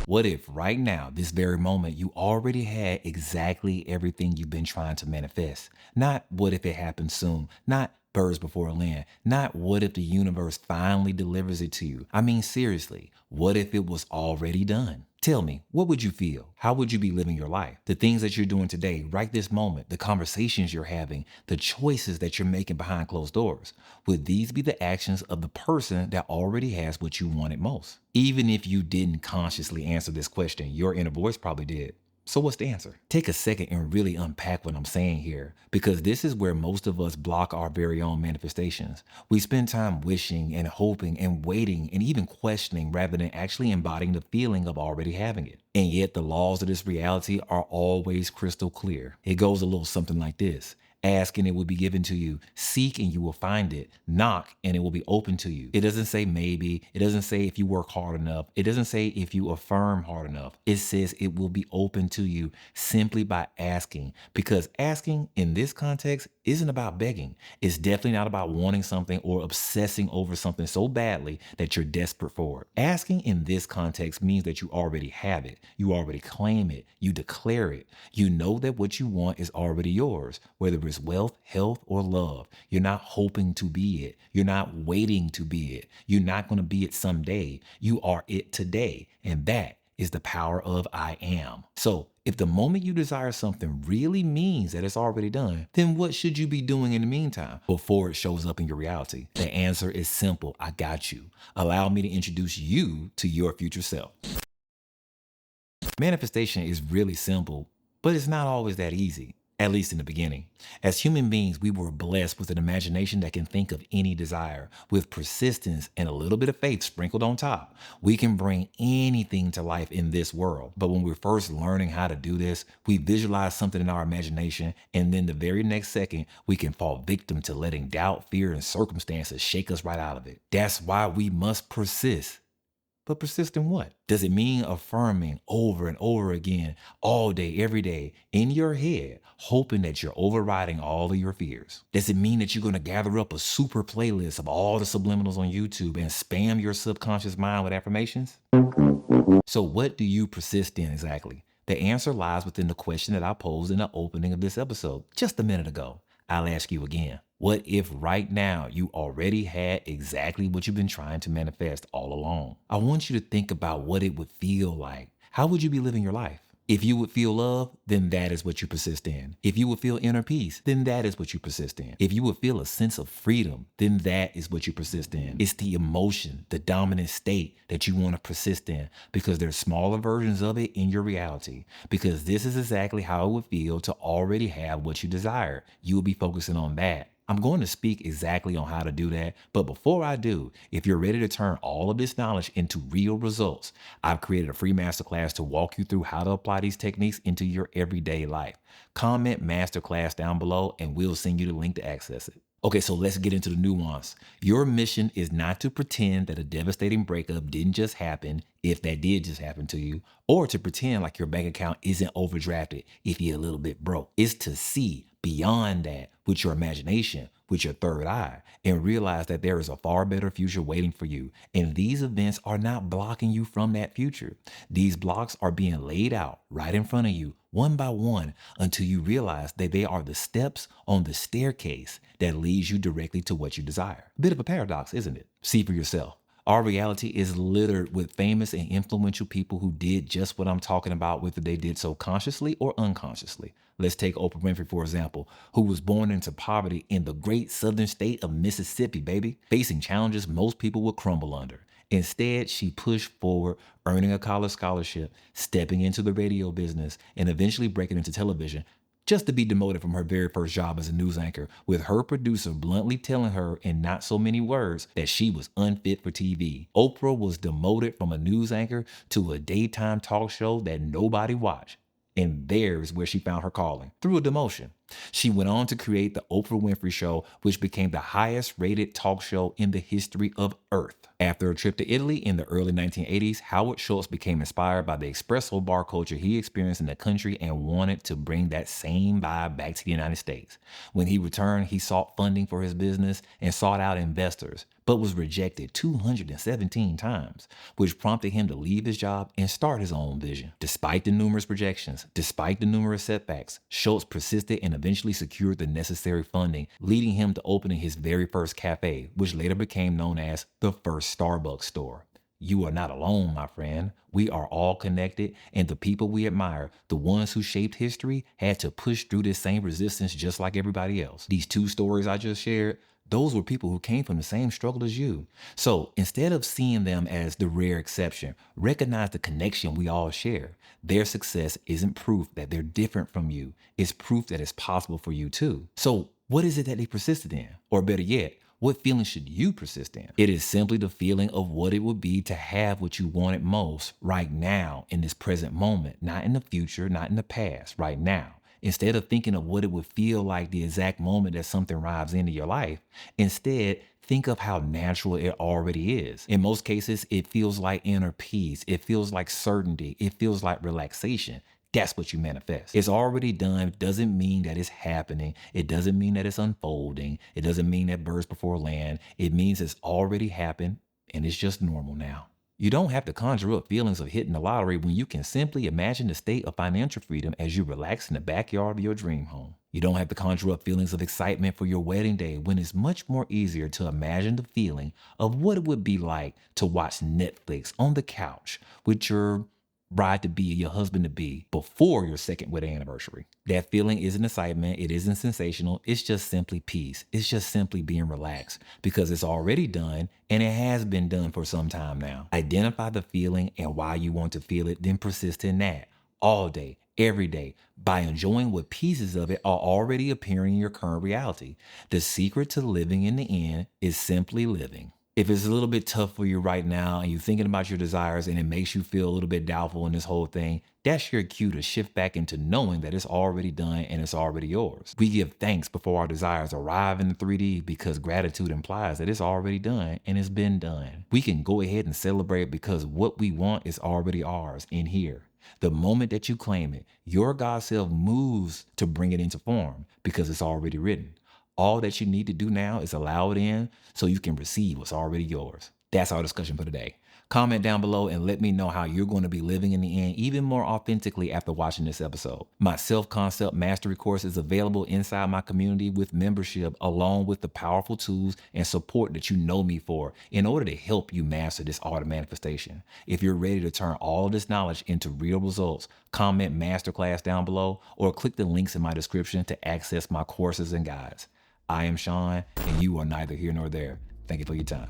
What if right now, this very moment, you already had exactly everything you've been trying to manifest? Not what if it happens soon, not birds before land, not what if the universe finally delivers it to you. I mean, seriously, what if it was already done? Tell me, what would you feel? How would you be living your life? The things that you're doing today, right this moment, the conversations you're having, the choices that you're making behind closed doors. Would these be the actions of the person that already has what you wanted most? Even if you didn't consciously answer this question, your inner voice probably did. So what's the answer? Take a second and really unpack what I'm saying here, because this is where most of us block our very own manifestations. We spend time wishing and hoping and waiting and even questioning rather than actually embodying the feeling of already having it. And yet the laws of this reality are always crystal clear. It goes a little something like this. Ask and it will be given to you. Seek and you will find it. Knock and it will be open to you. It doesn't say maybe. It doesn't say if you work hard enough. It doesn't say if you affirm hard enough. It says it will be open to you simply by asking. Because asking in this context isn't about begging. It's definitely not about wanting something or obsessing over something so badly that you're desperate for it. Asking in this context means that you already have it. You already claim it. You declare it. You know that what you want is already yours, whether it's wealth, health, or love. You're not hoping to be it. You're not waiting to be it. You're not going to be it someday. You are it today. And that is the power of I am. So if the moment you desire something really means that it's already done, then what should you be doing in the meantime before it shows up in your reality? The answer is simple. I got you. Allow me to introduce you to your future self. Manifestation is really simple, but it's not always that easy. At least in the beginning. As human beings, we were blessed with an imagination that can think of any desire. With persistence and a little bit of faith sprinkled on top, we can bring anything to life in this world. But when we're first learning how to do this, we visualize something in our imagination, and then the very next second, we can fall victim to letting doubt, fear, and circumstances shake us right out of it. That's why we must persist. But persist in what? Does it mean affirming over and over again, all day, every day, in your head, hoping that you're overriding all of your fears? Does it mean that you're going to gather up a super playlist of all the subliminals on YouTube and spam your subconscious mind with affirmations? So what do you persist in exactly? The answer lies within the question that I posed in the opening of this episode just a minute ago. I'll ask you again. What if right now you already had exactly what you've been trying to manifest all along? I want you to think about what it would feel like. How would you be living your life? If you would feel love, then that is what you persist in. If you would feel inner peace, then that is what you persist in. If you would feel a sense of freedom, then that is what you persist in. It's the emotion, the dominant state that you want to persist in, because there's smaller versions of it in your reality. Because this is exactly how it would feel to already have what you desire. You will be focusing on that. I'm going to speak exactly on how to do that, but before I do, if you're ready to turn all of this knowledge into real results, I've created a free masterclass to walk you through how to apply these techniques into your everyday life. Comment masterclass down below and we'll send you the link to access it. Okay, so let's get into the nuance. Your mission is not to pretend that a devastating breakup didn't just happen, if that did just happen to you, or to pretend like your bank account isn't overdrafted if you're a little bit broke. It's to see beyond that with your imagination, with your third eye, and realize that there is a far better future waiting for you. And these events are not blocking you from that future. These blocks are being laid out right in front of you, one by one, until you realize that they are the steps on the staircase that leads you directly to what you desire. Bit of a paradox, isn't it? See for yourself. Our reality is littered with famous and influential people who did just what I'm talking about, whether they did so consciously or unconsciously. Let's take Oprah Winfrey, for example, who was born into poverty in the great southern state of Mississippi, baby, facing challenges most people would crumble under. Instead, she pushed forward, earning a college scholarship, stepping into the radio business, and eventually breaking into television, just to be demoted from her very first job as a news anchor, with her producer bluntly telling her in not so many words that she was unfit for TV. Oprah was demoted from a news anchor to a daytime talk show that nobody watched. And there's where she found her calling, through a demotion. She went on to create the Oprah Winfrey Show, which became the highest rated talk show in the history of Earth. After a trip to Italy in the early 1980s, Howard Schultz became inspired by the espresso bar culture he experienced in the country and wanted to bring that same vibe back to the United States. When he returned, he sought funding for his business and sought out investors, but was rejected 217 times, which prompted him to leave his job and start his own vision. Despite the numerous rejections, despite the numerous setbacks, Schultz persisted and eventually secured the necessary funding, leading him to opening his very first cafe, which later became known as the first Starbucks store. You are not alone, my friend. We are all connected, and the people we admire, the ones who shaped history, had to push through this same resistance just like everybody else. These two stories I just shared, those were people who came from the same struggle as you. So instead of seeing them as the rare exception, recognize the connection we all share. Their success isn't proof that they're different from you. It's proof that it's possible for you too. So what is it that they persisted in? Or better yet, what feeling should you persist in? It is simply the feeling of what it would be to have what you wanted most right now in this present moment, not in the future, not in the past, right now. Instead of thinking of what it would feel like the exact moment that something arrives into your life, instead, think of how natural it already is. In most cases, it feels like inner peace. It feels like certainty. It feels like relaxation. That's what you manifest. It's already done. Doesn't mean that it's happening. It doesn't mean that it's unfolding. It doesn't mean that birds before land. It means it's already happened and it's just normal now. You don't have to conjure up feelings of hitting the lottery when you can simply imagine the state of financial freedom as you relax in the backyard of your dream home. You don't have to conjure up feelings of excitement for your wedding day when it's much more easier to imagine the feeling of what it would be like to watch Netflix on the couch with your bride to be, your husband to be, before your second wedding anniversary. That feeling isn't excitement, it isn't sensational, it's just simply peace. It's just simply being relaxed because it's already done and it has been done for some time now. Identify the feeling and why you want to feel it, then persist in that all day, every day, by enjoying what pieces of it are already appearing in your current reality. The secret to living in the end is simply living. If it's a little bit tough for you right now and you're thinking about your desires and it makes you feel a little bit doubtful in this whole thing, that's your cue to shift back into knowing that it's already done and it's already yours. We give thanks before our desires arrive in the 3D because gratitude implies that it's already done and it's been done. We can go ahead and celebrate because what we want is already ours in here. The moment that you claim it, your God self moves to bring it into form because it's already written. All that you need to do now is allow it in so you can receive what's already yours. That's our discussion for today. Comment down below and let me know how you're going to be living in the end even more authentically after watching this episode. My self-concept mastery course is available inside my community with membership, along with the powerful tools and support that you know me for in order to help you master this art of manifestation. If you're ready to turn all of this knowledge into real results, comment masterclass down below or click the links in my description to access my courses and guides. I am Shaun, and you are neither here nor there. Thank you for your time.